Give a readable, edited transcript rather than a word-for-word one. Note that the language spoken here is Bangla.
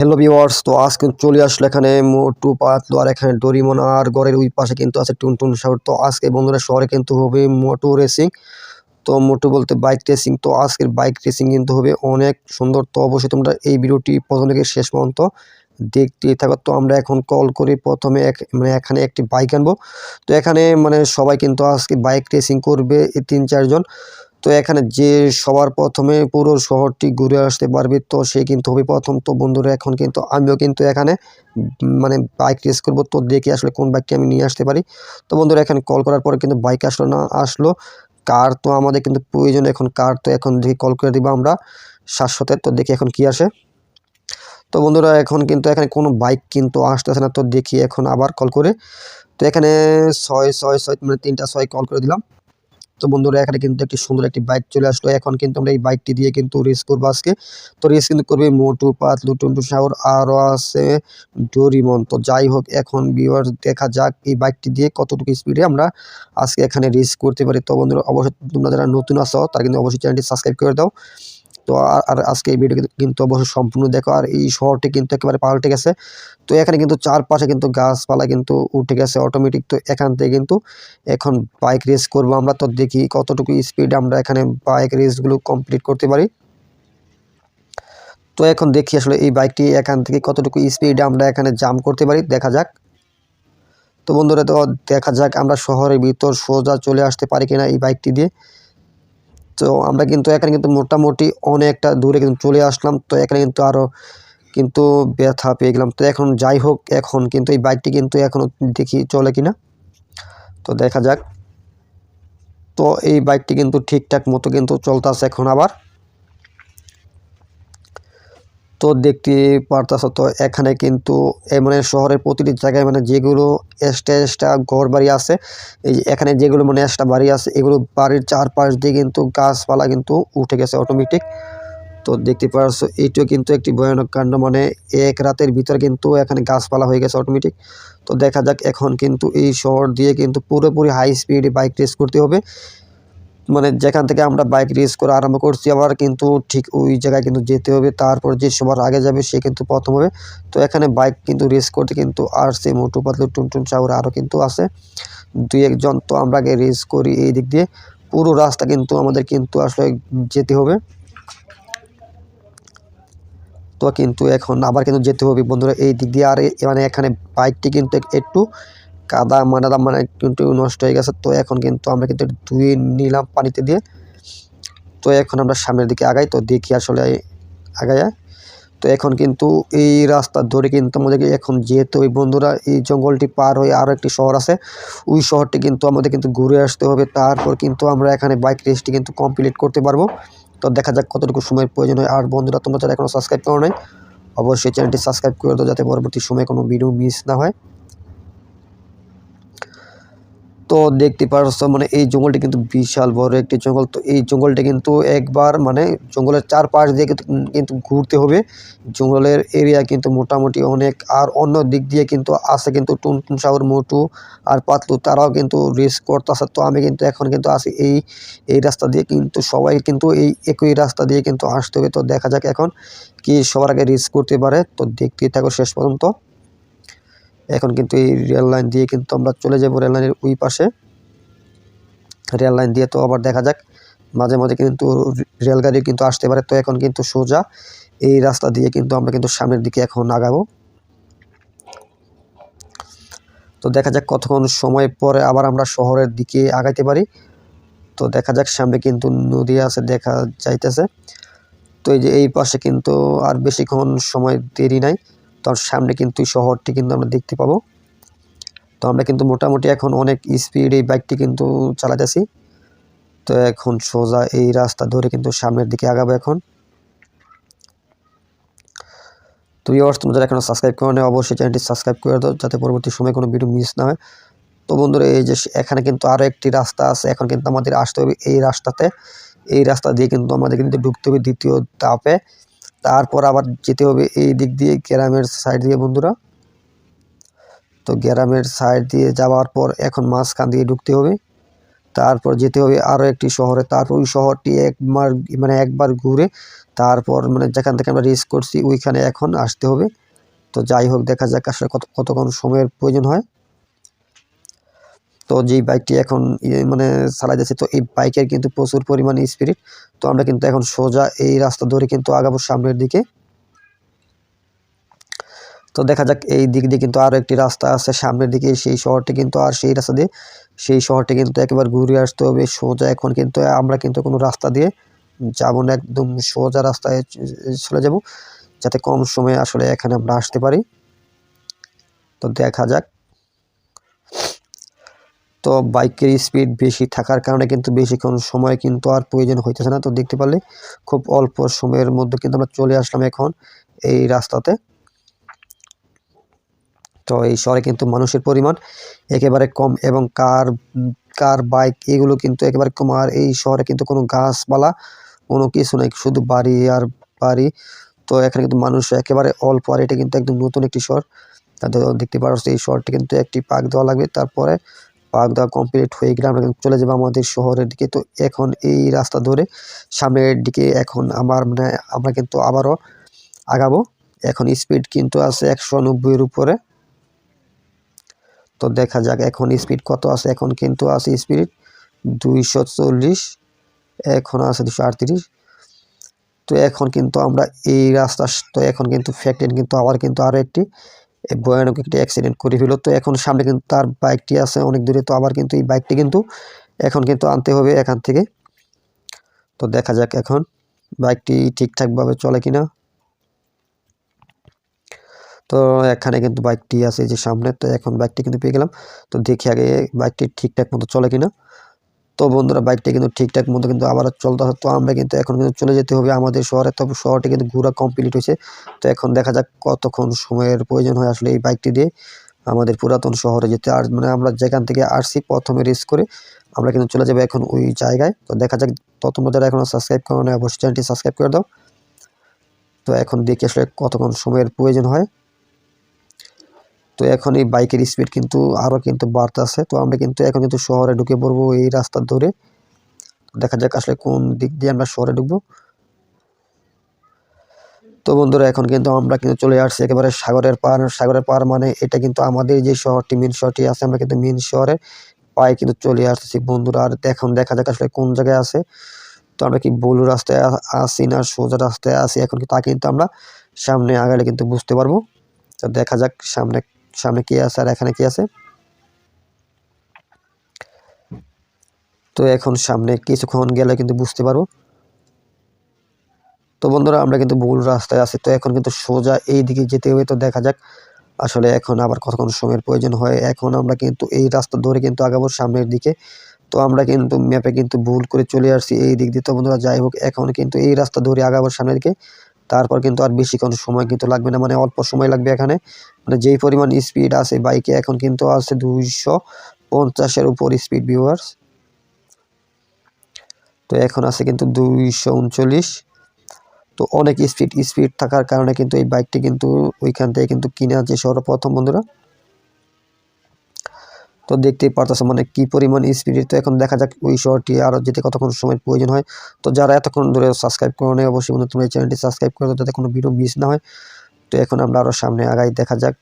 হ্যালো ভিউয়ার্স, তো আজ কিন্তু চলে আসলো এখানে মোটু পাতলু আর এখানে ডোরিমন আর ঘরের ওই পাশে কিন্তু আছে টুনটুন সাগর। তো আজকে বন্ধুরা শহরে কিন্তু হবে মোটু রেসিং। তো মোটু বলতে বাইক রেসিং। তো আজকের বাইক রেসিং কিন্তু হবে অনেক সুন্দর। তো অবশ্যই তোমরা এই ভিডিওটি প্রথম থেকে শেষ পর্যন্ত দেখতেই থাকো। তো আমরা এখন কল করে প্রথমে এখানে একটি বাইক আনবো। তো এখানে সবাই কিন্তু আজকে বাইক রেসিং করবে, এই 3-4 জন। তো এখানে যে সবার প্রথমে পুরো শহরটি ঘুরে আসতে পারবে তো সে কিন্তু হবে প্রথম। তো বন্ধুরা এখন কিন্তু আমিও কিন্তু এখানে বাইক রেস করব। তো দেখি আসলে কোন বাইকটি আমি নিয়ে আসতে পারি। তো বন্ধুরা এখানে কল করার পরে কিন্তু বাইক আসলো না, আসলো কার। তো আমাদের কিন্তু প্রয়োজন এখন কার। তো এখন দেখি কল করে দিব আমরা 700-তে। তো দেখি এখন কি আসে। তো বন্ধুরা এখন কিন্তু এখানে কোনো বাইক কিন্তু আসতেছে না। তো দেখি এখন আবার কল করে। তো এখানে 666 3টা 6 কল করে দিলাম। তো বন্ধুরা এখানে কিন্তু একটি সুন্দর একটি বাইক চলে আসলো। এখন কিন্তু আমরা এই বাইকটি দিয়ে কিন্তু রেস করবো আজকে। তো রেস কিন্তু করবে মোটু পাতলু, টুনটুন সাগর, আরও আছে ডোরিমন। তো যাই হোক, এখন ভিউয়ার্স দেখা যাক এই বাইকটি দিয়ে কতটুকু স্পিডে আমরা আজকে এখানে রেস করতে পারি। তো বন্ধুরা অবশ্যই তোমরা যারা নতুন আছো তারা কিন্তু অবশ্যই চ্যানেলটি সাবস্ক্রাইব করে দাও। তো আর আজকে এই ভিডিও কিন্তু অবশ্যই সম্পূর্ণ দেখো। আর এই শহরটি কিন্তু একেবারে পাল্টে গেছে। তো এখানে কিন্তু চারপাশে কিন্তু গাছপালা কিন্তু উঠে গেছে অটোমেটিক। তো এখান থেকে কিন্তু এখন বাইক রেস করবো আমরা। তো দেখি কতটুকু স্পিড আমরা এখানে বাইক রেসগুলো কমপ্লিট করতে পারি। তো এখন দেখি আসলে এই বাইকটি এখান থেকে কতটুকু স্পিডে আমরা এখানে জাম্প করতে পারি, দেখা যাক। তো বন্ধুরা তো দেখা যাক আমরা শহরের ভিতর সোজা চলে আসতে পারি কিনা এই বাইকটি দিয়ে। তো আমরা কিন্তু এখানে কিন্তু মোটামুটি অনেকটা দূরে কিন্তু চলে আসলাম। তো এখানে কিন্তু আরও কিন্তু ব্যথা পেয়ে গেলাম। তো এখন যাই হোক, এখন কিন্তু এই বাইকটি কিন্তু এখনও দেখি চলে কিনা। তো দেখা যাক। তো এই বাইকটি কিন্তু ঠিকঠাক মতো কিন্তু চলতেছে এখন আবার। তো দেখতে পারতেছ তো এখানে কিন্তু শহরের প্রতিটি জায়গায় যেগুলো এক্সট্রা ঘর বাড়ি আছে, এই যে এখানে যেগুলো এক্সট্রা বাড়ি আছে এগুলো বাড়ির চারপাশ দিয়ে কিন্তু গাছপালা কিন্তু উঠে গেছে অটোমেটিক। তো দেখতে পাচ্ছ এইটাও কিন্তু একটি ভয়ানক কাণ্ড, এক রাতের ভিতরে কিন্তু এখানে গাছপালা হয়ে গেছে অটোমেটিক। তো দেখা যাক এখন কিন্তু এই শহর দিয়ে কিন্তু পুরোপুরি হাই স্পিডে বাইক রেস করতে হবে। যেখান থেকে আমরা বাইক রেস করা আরম্ভ করছি আবার কিন্তু ঠিক ওই জায়গায় কিন্তু যেতে হবে। তারপর যে সবার আগে যাবে সে কিন্তু প্রথম হবে। তো এখানে বাইক কিন্তু রেস করতে কিন্তু আসছে মোটু পাতলু, টুনটুন সাগর, আরও কিন্তু আছে 2-1 জন। তো আমরা আগে রেস করি এই দিক দিয়ে। পুরো রাস্তা কিন্তু আমাদের কিন্তু আসলে যেতে হবে। তো কিন্তু এখন আবার কিন্তু যেতে হবে বন্ধুরা এই দিক দিয়ে। আর এখানে বাইকটি কিন্তু একটু কাদা কিন্তু নষ্ট হয়ে গেছে। তো এখন কিন্তু আমরা কিন্তু ধুয়ে নিলাম পানিতে দিয়ে। তো এখন আমরা সামনের দিকে আগাই। তো দেখি আসলে আগায়। তো এখন কিন্তু এই রাস্তা ধরে কিন্তু আমাদেরকে এখন যেতে হবে বন্ধুরা। এই জঙ্গলটি পার হয়ে আরও একটি শহর আছে, ওই শহরটি কিন্তু আমাদের কিন্তু ঘুরে আসতে হবে। তারপর কিন্তু আমরা এখানে বাইক রেসটি কিন্তু কমপ্লিট করতে পারবো। তো দেখা যাক কতটুকু সময়ের প্রয়োজন হয়। আর বন্ধুরা তোমরা যারা এখনও সাবস্ক্রাইব করো নাই অবশ্যই চ্যানেলটি সাবস্ক্রাইব করে দাও যাতে পরবর্তী সময়ে কোনো ভিডিও মিস না হয়। তো দেখতে পারছো এই জঙ্গলটি কিন্তু বিশাল বড় একটি জঙ্গল। তো এই জঙ্গলটি কিন্তু একবার জঙ্গলের চারপাশ দিয়ে কিন্তু ঘুরতে হবে। জঙ্গলের এরিয়া কিন্তু মোটামুটি অনেক। আর অন্য দিক দিয়ে কিন্তু আছে কিন্তু টুনটুন সাগর, মোটু আর পাতলু, তারাও কিন্তু রেস করতেছে। তো আমি কিন্তু এখন কিন্তু আসি এই রাস্তা দিয়ে, কিন্তু সবাই কিন্তু এই একই রাস্তা দিয়ে কিন্তু আসতে হবে। তো দেখা যাক এখন কি সবার আগে রেস করতে পারে। তো দেখতেই থাকো শেষ পর্যন্ত। এখন কিন্তু এই রেল লাইন দিয়ে কিন্তু আমরা চলে যাব রেল লাইনের ওই পাশে। রেল লাইন দিয়ে তো আবার দেখা যাক, মাঝে মাঝে কিন্তু রেলগাড়ি কিন্তু আসতে পারে। তো এখন কিন্তু সোজা এই রাস্তা দিয়ে কিন্তু আমরা কিন্তু সামনের দিকে এখন আগাবো। তো দেখা যাক কতক্ষণ সময় পরে আবার আমরা শহরের দিকে আগাইতে পারি। তো দেখা যাক, সামনে কিন্তু নদী আছে দেখা যাইতেছে। তো এই যে এই পাশে কিন্তু আর বেশিক্ষণ সময় দেরি নাই। তো সামনে কিন্তু শহরটি কিন্তু আমরা দেখতে পাবো। তো আমরা কিন্তু মোটামুটি এখন অনেক স্পিড এই বাইকটি কিন্তু চালাতেছি। তো এখন সোজা এই রাস্তা ধরে কিন্তু সামনের দিকে আগাবো এখন। তো ভিউয়ার্স তোমরা যারা এখনো সাবস্ক্রাইব করো না অবশ্যই চ্যানেলটি সাবস্ক্রাইব করে দাও যাতে পরবর্তী সময় কোনো ভিডিও মিস না হয়। তো বন্ধুরা এই যে এখানে কিন্তু আরও একটি রাস্তা আছে, এখন কিন্তু আমাদের আসতে হবে এই রাস্তাতে। এই রাস্তা দিয়ে কিন্তু আমাদের কিন্তু ঢুকতে হবে দ্বিতীয় ধাপে। তারপর আবার যেতে হবে এই দিক দিয়ে গ্রামের সাইড দিয়ে বন্ধুরা। তো গ্রামের সাইড দিয়ে যাওয়ার পর এখন মাঝখান দিয়ে ঢুকতে হবে। তারপর যেতে হবে আরও একটি শহরে, তারপর ওই শহরটি একবার ঘুরে তারপর যেখান থেকে আমরা রেস করছি ওইখানে এখন আসতে হবে। তো যাই হোক, দেখা যাক আসলে কতক্ষণ সময়ের প্রয়োজন হয়। তো যেই বাইকটি এখন চালাই যাচ্ছে, তো এই বাইকের কিন্তু প্রচুর পরিমাণে স্পিড। তো আমরা কিন্তু এখন সোজা এই রাস্তা ধরে কিন্তু আগাবো সামনের দিকে। তো দেখা যাক, এই দিক দিয়ে কিন্তু আরও একটি রাস্তা আছে সামনের দিকে, সেই শহরটি কিন্তু আর সেই রাস্তা দিয়ে সেই শহরটি কিন্তু একেবারে ঘুরে আসতে হবে সোজা। এখন কিন্তু আমরা কিন্তু কোনো রাস্তা দিয়ে যাব না, একদম সোজা রাস্তায় চলে যাব যাতে কম সময়ে আসলে এখানে আমরা আসতে পারি। তো দেখা যাক। তো বাইকের স্পিড বেশি থাকার কারণে কিন্তু বেশিক্ষণ সময় কিন্তু আর প্রয়োজন হইতেছে না। তো দেখতে পারলে খুব অল্প সময়ের মধ্যে কিন্তু আমরা চলে আসলাম এখন এই রাস্তাতে। তো এই শহরে কিন্তু মানুষের পরিমাণ একেবারে কম এবং কার বাইক এগুলো কিন্তু একেবারে কম। আর এই শহরে কিন্তু কোনো গাছপালা কোনো কিছু নেই, শুধু বাড়ি আর বাড়ি। তো এখানে কিন্তু মানুষ একেবারে অল্প, আর এটা কিন্তু একদম নতুন একটি শহর। দেখতে পাচ্ছি এই শহরটি কিন্তু একটি পাক দেওয়া লাগবে, তারপরে পাক দেওয়া কমপ্লিট হয়ে গেলে আমরা কিন্তু চলে যাবো আমাদের শহরের দিকে। তো এখন এই রাস্তা ধরে সামনের দিকে এখন আমরা কিন্তু আবারও আগাবো। এখন স্পিড কিন্তু আছে 190-এর উপরে। তো দেখা যাক এখন স্পিড কত আছে। এখন কিন্তু আছে স্পিড 240, এখন আছে 238। তো এখন কিন্তু আমরা এই রাস্তা, তো এখন কিন্তু ফ্যাক্টরি কিন্তু আবার কিন্তু আরও একটি ভয়ানক একটি অ্যাক্সিডেন্ট করে ফেলো। তো এখন সামনে কিন্তু তার বাইকটি আছে অনেক দূরে, তো আবার কিন্তু এই বাইকটি কিন্তু এখন কিন্তু আনতে হবে এখান থেকে। তো দেখা যাক এখন বাইকটি ঠিকঠাকভাবে চলে কিনা। তো এখানে কিন্তু বাইকটি আছে যে সামনে, তো এখন বাইকটি কিন্তু পেয়ে গেলাম। তো দেখি আগে বাইকটি ঠিকঠাক মতো চলে কিনা। তো বন্ধুরা, বাইকটি কিন্তু ঠিকঠাক মতো কিন্তু আবার চলতে হয়। তো আমরা কিন্তু এখন কিন্তু চলে যেতে হবে আমাদের শহরে। তবে শহরটি কিন্তু ঘোরা কমপ্লিট হয়েছে। তো এখন দেখা যাক কতক্ষণ সময়ের প্রয়োজন হয় আসলে এই বাইকটি দিয়ে আমাদের পুরাতন শহরে যেতে। আর আমরা যেখান থেকে আসছি প্রথমে রেস করে আমরা কিন্তু চলে যাবো এখন ওই জায়গায়। তো দেখা যাক, তোমরা যারা এখনও সাবস্ক্রাইব করো না অবশ্যই চ্যানেলটি সাবস্ক্রাইব করে দাও। তো এখন দেখি আসলে কতক্ষণ সময়ের প্রয়োজন হয়। তো এখন এই বাইকের স্পিড কিন্তু আরও কিন্তু বাড়তেছে। তো আমরা কিন্তু এখন কিন্তু শহরে ঢুকে পড়বো এই রাস্তা ধরে। দেখা যাক আসলে কোন দিক দিয়ে আমরা শহরে ঢুকবো। তো বন্ধুরা, এখন কিন্তু আমরা কিন্তু চলে আসছি একেবারে সাগরের পার। সাগরের পার মানে এটা কিন্তু আমাদের যে শহরটি মেন শহরটি আছে, আমরা কিন্তু মেন শহরের পায়ে কিন্তু চলে আসতেছি বন্ধুরা। আর এখন দেখা যাক আসলে কোন জায়গায় আছে। তো আমরা কি ভুল রাস্তায় আসি না সোজা রাস্তায় আসি, এখন তা কিন্তু আমরা সামনে আগালে কিন্তু বুঝতে পারবো। তো দেখা যাক সামনে কি আছে আর এখানে কি আছে। তো এখন সামনে কিছুক্ষণ গেলে কিন্তু বুঝতে পারবো। তো বন্ধুরা, আমরা কিন্তু ভুল রাস্তায় আছি। তো এখন কিন্তু সোজা এই দিকে যেতে হবে। তো দেখা যাক আসলে এখন আবার কতক্ষণ সময়ের প্রয়োজন হয়। এখন আমরা কিন্তু এই রাস্তা ধরে কিন্তু আগাবো সামনের দিকে। তো আমরা কিন্তু ম্যাপে কিন্তু ভুল করে চলে আসছি এই দিক দিয়ে। তো বন্ধুরা, যাই হোক, এখন কিন্তু এই রাস্তা ধরে আগাবো সামনের দিকে। তারপর কিন্তু আর বেশিক্ষণ সময় কিন্তু লাগবে না, অল্প সময় লাগবে এখানে। যেই পরিমাণ স্পিড আছে বাইকে এখন কিন্তু আছে 250-এর উপর স্পিড ভিউয়ার্স। তো এখন আছে কিন্তু 239। তো অনেক স্পিড থাকার কারণে কিন্তু এই বাইকটি কিন্তু ওইখান থেকে কিন্তু কিনে আনছে সর্বপ্রথম বন্ধুরা। তো দেখতেই পারতেছো কি পরিমাণ স্পিড। তো এখন দেখা যাক ওই শহরটি আরও যেতে কতক্ষণ সময় প্রয়োজন হয়। তো যারা এতক্ষণ ধরে সাবস্ক্রাইব করো না অবশ্যই বন্ধু তোমরা এই চ্যানেলটি সাবস্ক্রাইব করে দাও যাতে কোনো ভিডিও মিস না হয়। তো এখন আমরা আরও সামনে আগাই, দেখা যাক